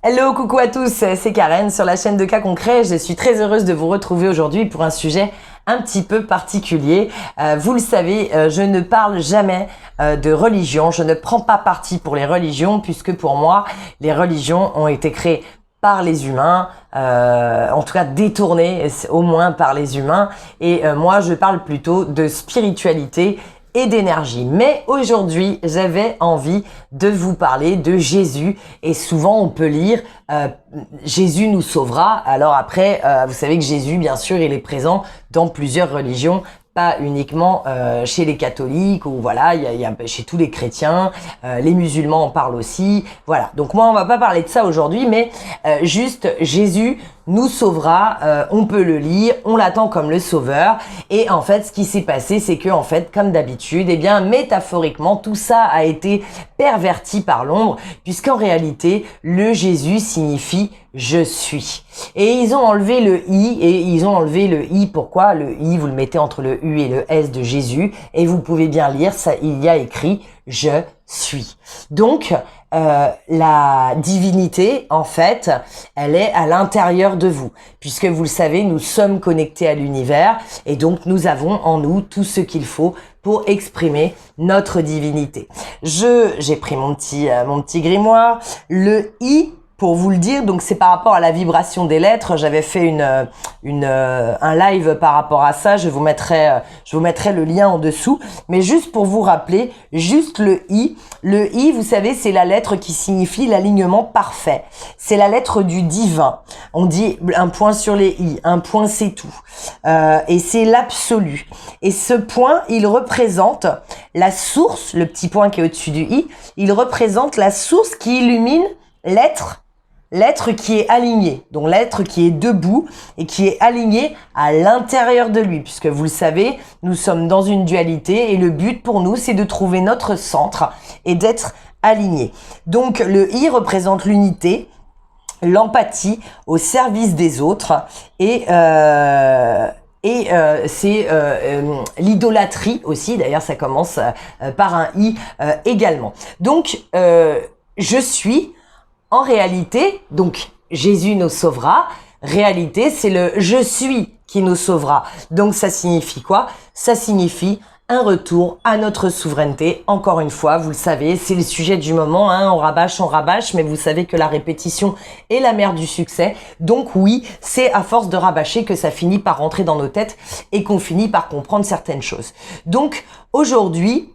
Hello, coucou à tous, c'est Karen sur la chaîne de Cas Concret. Je suis très heureuse de vous retrouver aujourd'hui pour un sujet un petit peu particulier. Vous le savez, je ne parle jamais de religion, je ne prends pas parti pour les religions puisque pour moi, les religions ont été créées par les humains, en tout cas détournées au moins par les humains. Et moi, je parle plutôt de spiritualité et d'énergie. Mais aujourd'hui, j'avais envie de vous parler de Jésus et souvent on peut lire Jésus nous sauvera. Alors après, vous savez que Jésus, bien sûr, il est présent dans plusieurs religions, pas uniquement chez les catholiques ou voilà, il y a chez tous les chrétiens, les musulmans en parlent aussi. Voilà. Donc moi, on va pas parler de ça aujourd'hui, mais juste Jésus nous sauvera, on peut le lire, on l'attend comme le sauveur. Et en fait, ce qui s'est passé, c'est que en fait, comme d'habitude, eh bien, métaphoriquement, tout ça a été perverti par l'ombre, puisqu'en réalité, le Jésus signifie je suis. Et ils ont enlevé le i, et ils ont enlevé le i. Pourquoi? Le i, vous le mettez entre le u et le s de Jésus, et vous pouvez bien lire ça. Il y a écrit je suis. Donc la divinité, en fait, elle est à l'intérieur de vous, puisque vous le savez, nous sommes connectés à l'univers, et donc nous avons en nous tout ce qu'il faut pour exprimer notre divinité. J'ai pris mon petit grimoire. Le i, pour vous le dire, donc c'est par rapport à la vibration des lettres. J'avais fait un live par rapport à ça. Je vous mettrai le lien en dessous. Mais juste pour vous rappeler, juste le i. Le i, vous savez, c'est la lettre qui signifie l'alignement parfait. C'est la lettre du divin. On dit un point sur les i. Un point, c'est tout. Et c'est l'absolu. Et ce point, il représente la source, le petit point qui est au-dessus du i. Il représente la source qui illumine l'être qui est aligné, donc l'être qui est debout et qui est aligné à l'intérieur de lui, puisque vous le savez, nous sommes dans une dualité et le but pour nous, c'est de trouver notre centre et d'être aligné. Donc le I représente l'unité, l'empathie au service des autres et c'est l'idolâtrie aussi. D'ailleurs, ça commence par un I également. Donc, je suis... En réalité, donc Jésus nous sauvera. Réalité, c'est le je suis qui nous sauvera. Donc ça signifie quoi? Ça signifie un retour à notre souveraineté. Encore une fois, vous le savez, c'est le sujet du moment, hein, on rabâche, mais vous savez que la répétition est la mère du succès. Donc oui, c'est à force de rabâcher que ça finit par rentrer dans nos têtes et qu'on finit par comprendre certaines choses. Donc aujourd'hui,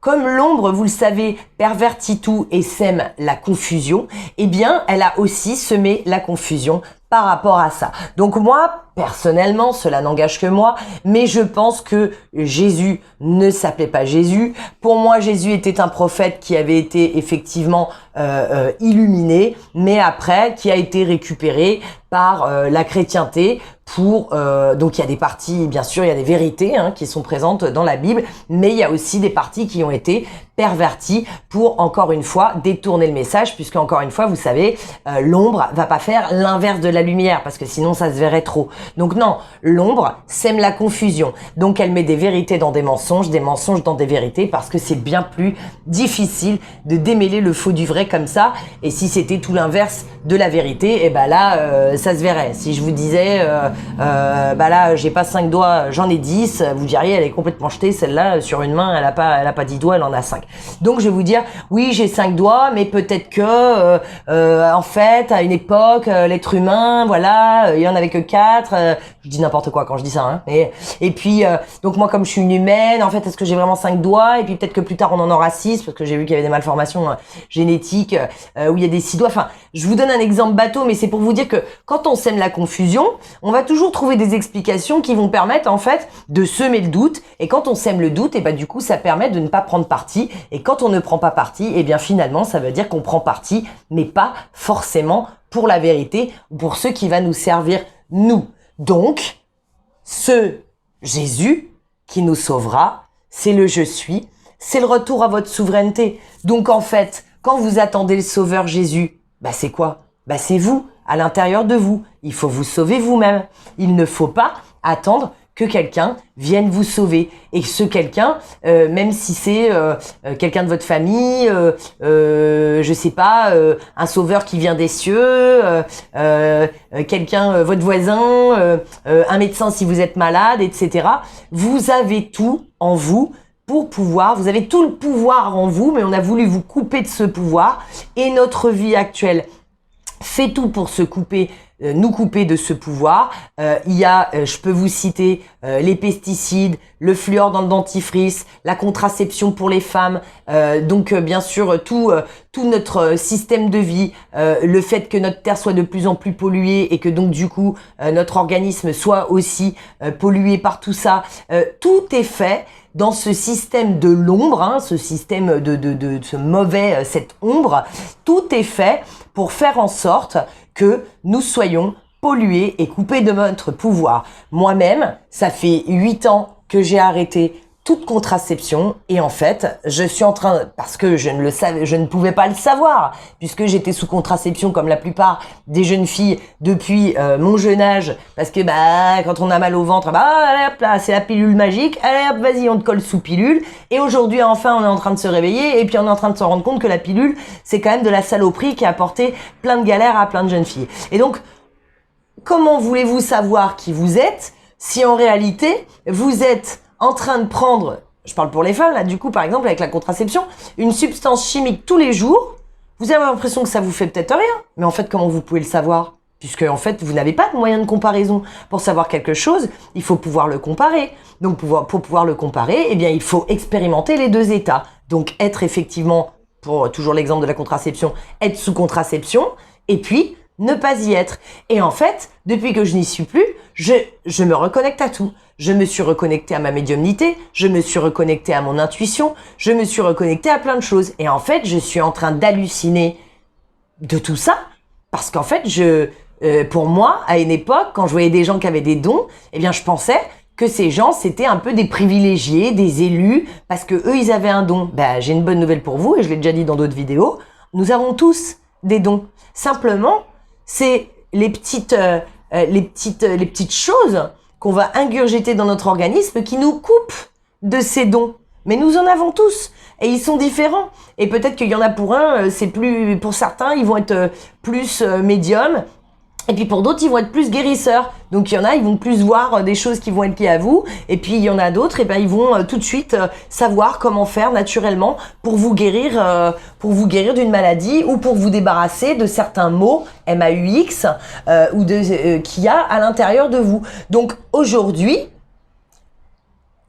comme l'ombre, vous le savez, pervertit tout et sème la confusion, eh bien, elle a aussi semé la confusion par rapport à ça. Donc moi, personnellement, cela n'engage que moi, mais je pense que Jésus ne s'appelait pas Jésus. Pour moi, Jésus était un prophète qui avait été effectivement illuminé, mais après, qui a été récupéré par la chrétienté pour... donc il y a des parties, bien sûr, il y a des vérités qui sont présentes dans la Bible, mais il y a aussi des parties qui ont été perverties pour, encore une fois, détourner le message, puisque, encore une fois, vous savez, l'ombre va pas faire l'inverse de la lumière, parce que sinon ça se verrait trop. Donc non, l'ombre sème la confusion. Donc elle met des vérités dans des mensonges dans des vérités, parce que c'est bien plus difficile de démêler le faux du vrai comme ça. Et si c'était tout l'inverse de la vérité, et ben là, ça se verrait. Si je vous disais, bah là, j'ai pas 5 doigts, j'en ai 10, vous diriez, elle est complètement jetée, celle-là, sur une main, elle a pas 10 doigts, elle en a 5. Donc je vais vous dire, oui, j'ai 5 doigts, mais peut-être que, en fait, à une époque, l'être humain, voilà, il y en avait que 4. Je dis n'importe quoi quand je dis ça, hein. Et puis, donc moi, comme je suis une humaine, en fait, est-ce que j'ai vraiment 5 doigts? Et puis peut-être que plus tard, on en aura 6, parce que j'ai vu qu'il y avait des malformations génétiques, où il y a des 6 doigts. Enfin, je vous donne un exemple bateau, mais c'est pour vous dire que quand on sème la confusion, on va toujours trouver des explications qui vont permettre, en fait, de semer le doute. Et quand on sème le doute, et ben du coup, ça permet de ne pas prendre parti. Et quand on ne prend pas parti, et bien finalement, ça veut dire qu'on prend parti, mais pas forcément pour la vérité ou pour ce qui va nous servir, nous. Donc, ce Jésus qui nous sauvera, c'est le je suis, c'est le retour à votre souveraineté. Donc en fait, quand vous attendez le sauveur Jésus, bah c'est quoi? Bah c'est vous, à l'intérieur de vous. Il faut vous sauver vous-même. Il ne faut pas attendre que quelqu'un vienne vous sauver. Et ce quelqu'un, même si c'est quelqu'un de votre famille, je sais pas, un sauveur qui vient des cieux, quelqu'un, votre voisin, un médecin si vous êtes malade, etc. Vous avez tout en vous pour pouvoir, vous avez tout le pouvoir en vous, mais on a voulu vous couper de ce pouvoir. Et notre vie actuelle fait tout pour nous couper de ce pouvoir. Il y a, je peux vous citer, les pesticides, le fluor dans le dentifrice, la contraception pour les femmes, donc bien sûr tout notre système de vie, le fait que notre terre soit de plus en plus polluée et que donc du coup notre organisme soit aussi pollué par tout ça. Tout est fait dans ce système de l'ombre, hein, ce système de ce mauvais, cette ombre. Tout est fait pour faire en sorte que nous soyons pollués et coupés de notre pouvoir. Moi-même, ça fait 8 ans que j'ai arrêté toute contraception et en fait, je suis en train, parce que je ne pouvais pas le savoir, puisque j'étais sous contraception comme la plupart des jeunes filles depuis mon jeune âge, parce que quand on a mal au ventre, allez hop là, c'est la pilule magique, allez hop, vas-y, on te colle sous pilule. Et aujourd'hui, enfin, on est en train de se réveiller et puis on est en train de se rendre compte que la pilule, c'est quand même de la saloperie qui a apporté plein de galères à plein de jeunes filles. Et donc, comment voulez-vous savoir qui vous êtes si en réalité, vous êtes en train de prendre, je parle pour les femmes là, du coup par exemple avec la contraception, une substance chimique tous les jours, vous avez l'impression que ça vous fait peut-être rien, mais en fait comment vous pouvez le savoir? Puisque en fait vous n'avez pas de moyen de comparaison. Pour savoir quelque chose, il faut pouvoir le comparer. Donc pour pouvoir le comparer, eh bien il faut expérimenter les deux états. Donc être effectivement, pour toujours l'exemple de la contraception, être sous contraception, et puis ne pas y être. Et en fait, depuis que je n'y suis plus, je me reconnecte à tout. Je me suis reconnectée à ma médiumnité, je me suis reconnectée à mon intuition, je me suis reconnectée à plein de choses. Et en fait, je suis en train d'halluciner de tout ça, parce qu'en fait, pour moi, à une époque, quand je voyais des gens qui avaient des dons, eh bien, je pensais que ces gens, c'était un peu des privilégiés, des élus, parce que eux, ils avaient un don. J'ai une bonne nouvelle pour vous, et je l'ai déjà dit dans d'autres vidéos, nous avons tous des dons. Simplement, c'est les petites choses qu'on va ingurgiter dans notre organisme qui nous coupent de ces dons. Mais nous en avons tous et ils sont différents. Et peut-être qu'il y en a pour un, pour certains, ils vont être plus médiums. Et puis pour d'autres, ils vont être plus guérisseurs. Donc il y en a, ils vont plus voir des choses qui vont être liées à vous. Et puis il y en a d'autres, et ils vont tout de suite savoir comment faire naturellement pour vous guérir d'une maladie ou pour vous débarrasser de certains maux MAUX qu'il y a à l'intérieur de vous. Donc aujourd'hui,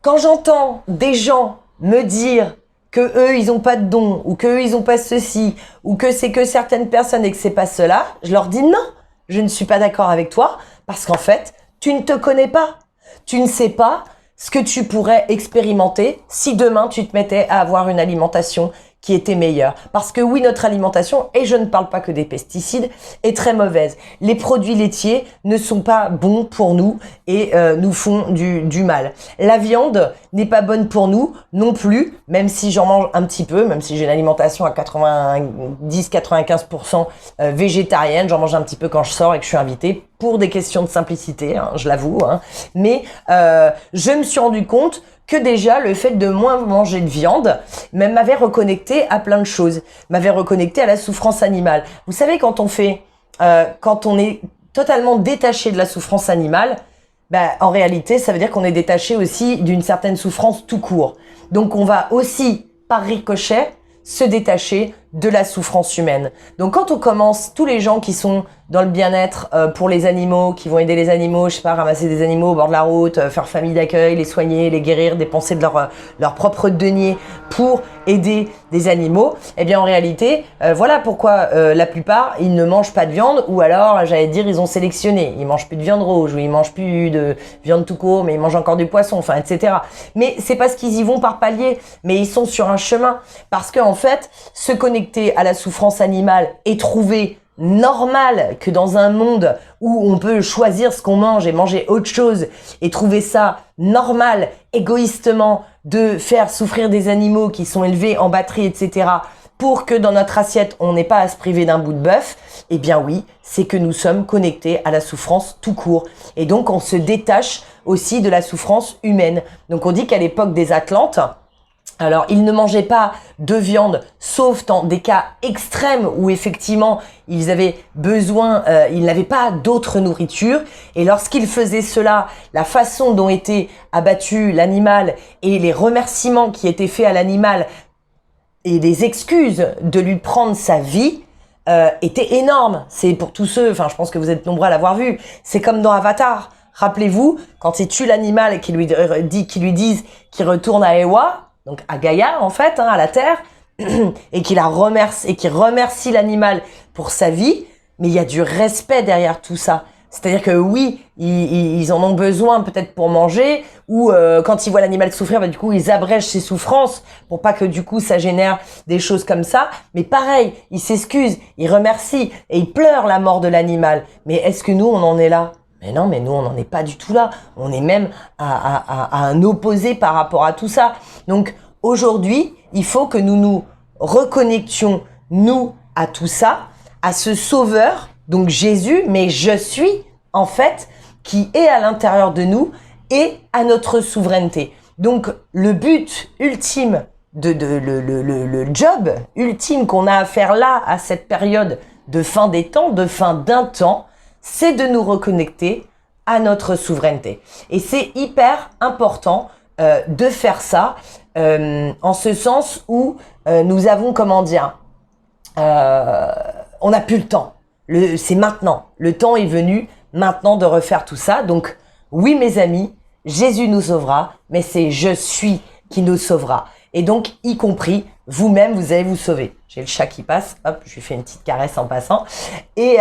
quand j'entends des gens me dire que eux ils ont pas de dons ou que eux ils ont pas ceci ou que c'est que certaines personnes et que c'est pas cela, je leur dis non. Je ne suis pas d'accord avec toi parce qu'en fait, tu ne te connais pas. Tu ne sais pas ce que tu pourrais expérimenter si demain tu te mettais à avoir une alimentation qui était meilleure. Parce que oui, notre alimentation, et je ne parle pas que des pesticides, est très mauvaise. Les produits laitiers ne sont pas bons pour nous et nous font du mal. La viande n'est pas bonne pour nous non plus, même si j'en mange un petit peu, même si j'ai une alimentation à 90-95% végétarienne, j'en mange un petit peu quand je sors et que je suis invitée pour des questions de simplicité, hein, je l'avoue. Hein. Mais je me suis rendu compte que déjà le fait de moins manger de viande m'avait reconnecté à plein de choses, m'avait reconnecté à la souffrance animale. Vous savez, quand on est totalement détaché de la souffrance animale, en réalité, ça veut dire qu'on est détaché aussi d'une certaine souffrance tout court. Donc on va aussi, par ricochet, se détacher de la souffrance humaine. Donc quand on commence, tous les gens qui sont dans le bien-être pour les animaux, qui vont aider les animaux, je sais pas, ramasser des animaux au bord de la route, faire famille d'accueil, les soigner, les guérir, dépenser de leur propre denier pour aider des animaux, eh bien en réalité, voilà pourquoi la plupart, ils ne mangent pas de viande, ou alors, j'allais dire, ils ont sélectionné. Ils mangent plus de viande rouge, ou ils mangent plus de viande tout court, mais ils mangent encore du poisson, enfin, etc. Mais c'est parce qu'ils y vont par palier, mais ils sont sur un chemin. Parce qu'en fait, se connecter à la souffrance animale et trouver normal que dans un monde où on peut choisir ce qu'on mange et manger autre chose et trouver ça normal, égoïstement, de faire souffrir des animaux qui sont élevés en batterie, etc. pour que dans notre assiette, on n'ait pas à se priver d'un bout de bœuf, eh bien oui, c'est que nous sommes connectés à la souffrance tout court. Et donc, on se détache aussi de la souffrance humaine. Donc, on dit qu'à l'époque des Atlantes, alors, ils ne mangeaient pas de viande, sauf dans des cas extrêmes où effectivement, ils avaient besoin, ils n'avaient pas d'autre nourriture. Et lorsqu'ils faisaient cela, la façon dont était abattu l'animal et les remerciements qui étaient faits à l'animal et les excuses de lui prendre sa vie étaient énormes. C'est pour tous ceux, enfin je pense que vous êtes nombreux à l'avoir vu, c'est comme dans Avatar. Rappelez-vous, quand il tue l'animal et qu'ils lui disent qu'il retourne à Ewa, donc à Gaïa en fait, à la terre, et qu'il remercie l'animal pour sa vie, mais il y a du respect derrière tout ça. C'est-à-dire que oui, ils en ont besoin peut-être pour manger, ou quand ils voient l'animal souffrir, bah, du coup ils abrègent ses souffrances pour pas que du coup ça génère des choses comme ça. Mais pareil, ils s'excusent, ils remercient et ils pleurent la mort de l'animal. Mais est-ce que nous on en est là ? Mais non, mais nous, on n'en est pas du tout là. On est même à un opposé par rapport à tout ça. Donc, aujourd'hui, il faut que nous nous reconnections, nous, à tout ça, à ce sauveur, donc Jésus, mais je suis, en fait, qui est à l'intérieur de nous et à notre souveraineté. Donc, le but ultime, le job ultime qu'on a à faire là, à cette période de fin des temps, de fin d'un temps, c'est de nous reconnecter à notre souveraineté. Et c'est hyper important de faire ça en ce sens où nous avons, comment dire, on n'a plus le temps. C'est maintenant. Le temps est venu maintenant de refaire tout ça. Donc oui mes amis, Jésus nous sauvera, mais c'est je suis qui nous sauvera. Et donc y compris vous-même, vous allez vous sauver. J'ai le chat qui passe, hop, je lui fais une petite caresse en passant. Et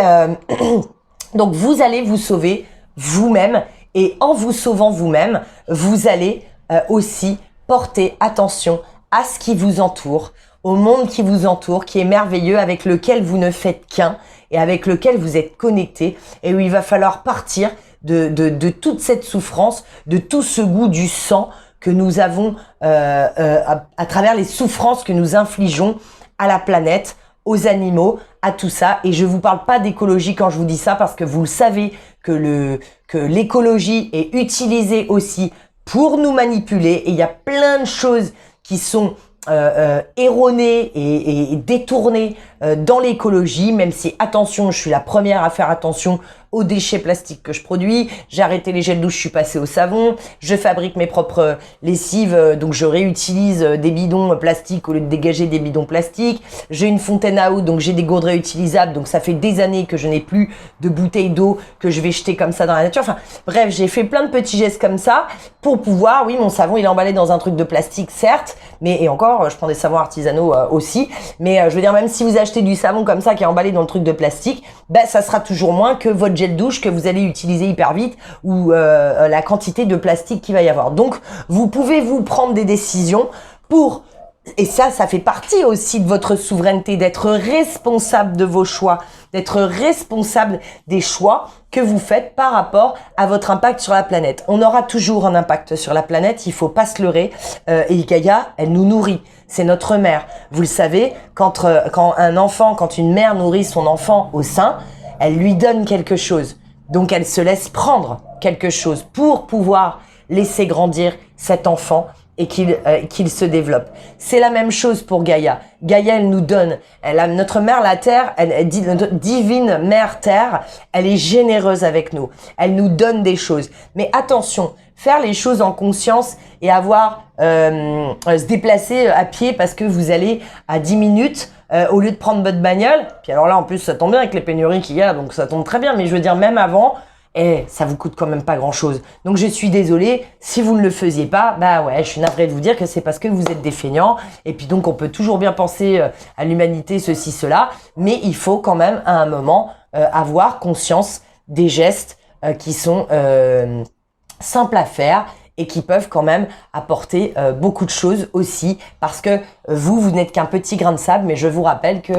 donc, vous allez vous sauver vous-même et en vous sauvant vous-même, vous allez aussi porter attention à ce qui vous entoure, au monde qui vous entoure, qui est merveilleux, avec lequel vous ne faites qu'un et avec lequel vous êtes connecté et où il va falloir partir de toute cette souffrance, de tout ce goût du sang que nous avons à travers les souffrances que nous infligeons à la planète, aux animaux, à tout ça. Et je vous parle pas d'écologie quand je vous dis ça, parce que vous le savez que l'écologie est utilisée aussi pour nous manipuler. Et il y a plein de choses qui sont erronées et détournées dans l'écologie, même si, attention, je suis la première à faire attention aux déchets plastiques que je produis. J'ai arrêté les gels douche, je suis passée au savon. Je fabrique mes propres lessives, donc je réutilise des bidons plastiques au lieu de dégager des bidons plastiques. J'ai une fontaine à eau, donc j'ai des gourdes réutilisables. Donc ça fait des années que je n'ai plus de bouteilles d'eau que je vais jeter comme ça dans la nature. Enfin bref, j'ai fait plein de petits gestes comme ça pour pouvoir, oui, mon savon il est emballé dans un truc de plastique certes, mais et encore, je prends des savons artisanaux aussi. Mais je veux dire, même si vous achetez du savon comme ça qui est emballé dans le truc de plastique, ben ça sera toujours moins que votre gel douche que vous allez utiliser hyper vite ou la quantité de plastique qu'il va y avoir. Donc, vous pouvez vous prendre des décisions pour, et ça fait partie aussi de votre souveraineté, d'être responsable de vos choix, d'être responsable des choix que vous faites par rapport à votre impact sur la planète. On aura toujours un impact sur la planète, il faut pas se leurrer. Et Gaïa, elle nous nourrit. C'est notre mère. Vous le savez, quand une mère nourrit son enfant au sein, elle lui donne quelque chose. Donc, elle se laisse prendre quelque chose pour pouvoir laisser grandir cet enfant et qu'il se développe. C'est la même chose pour Gaïa. Gaïa, elle nous donne. Notre mère, la Terre, notre divine mère Terre, elle est généreuse avec nous. Elle nous donne des choses. Mais attention, faire les choses en conscience et se déplacer à pied parce que vous allez à 10 minutes au lieu de prendre votre bagnole. Puis alors là, en plus, ça tombe bien avec les pénuries qu'il y a, donc ça tombe très bien. Mais je veux dire, même avant, ça vous coûte quand même pas grand-chose. Donc je suis désolée, si vous ne le faisiez pas, bah ouais, je suis navrée de vous dire que c'est parce que vous êtes des feignants. Et puis donc, on peut toujours bien penser à l'humanité, ceci, cela. Mais il faut quand même, à un moment, avoir conscience des gestes qui sont simples à faire et qui peuvent quand même apporter beaucoup de choses aussi, parce que vous n'êtes qu'un petit grain de sable, mais je vous rappelle que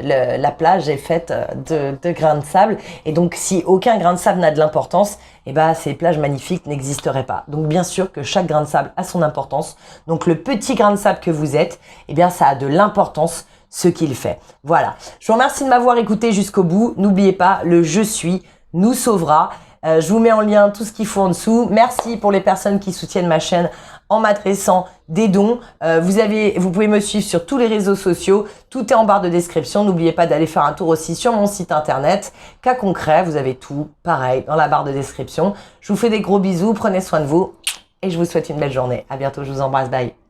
la plage est faite de grains de sable, et donc si aucun grain de sable n'a de l'importance, eh ben, ces plages magnifiques n'existeraient pas. Donc bien sûr que chaque grain de sable a son importance, donc le petit grain de sable que vous êtes, eh bien ça a de l'importance ce qu'il fait. Voilà. Je vous remercie de m'avoir écouté jusqu'au bout. N'oubliez pas, le je suis nous sauvera. Je vous mets en lien tout ce qu'il faut en dessous. Merci pour les personnes qui soutiennent ma chaîne en m'adressant des dons. Vous pouvez me suivre sur tous les réseaux sociaux. Tout est en barre de description. N'oubliez pas d'aller faire un tour aussi sur mon site internet. Cas concret, vous avez tout pareil dans la barre de description. Je vous fais des gros bisous. Prenez soin de vous et je vous souhaite une belle journée. À bientôt. Je vous embrasse. Bye.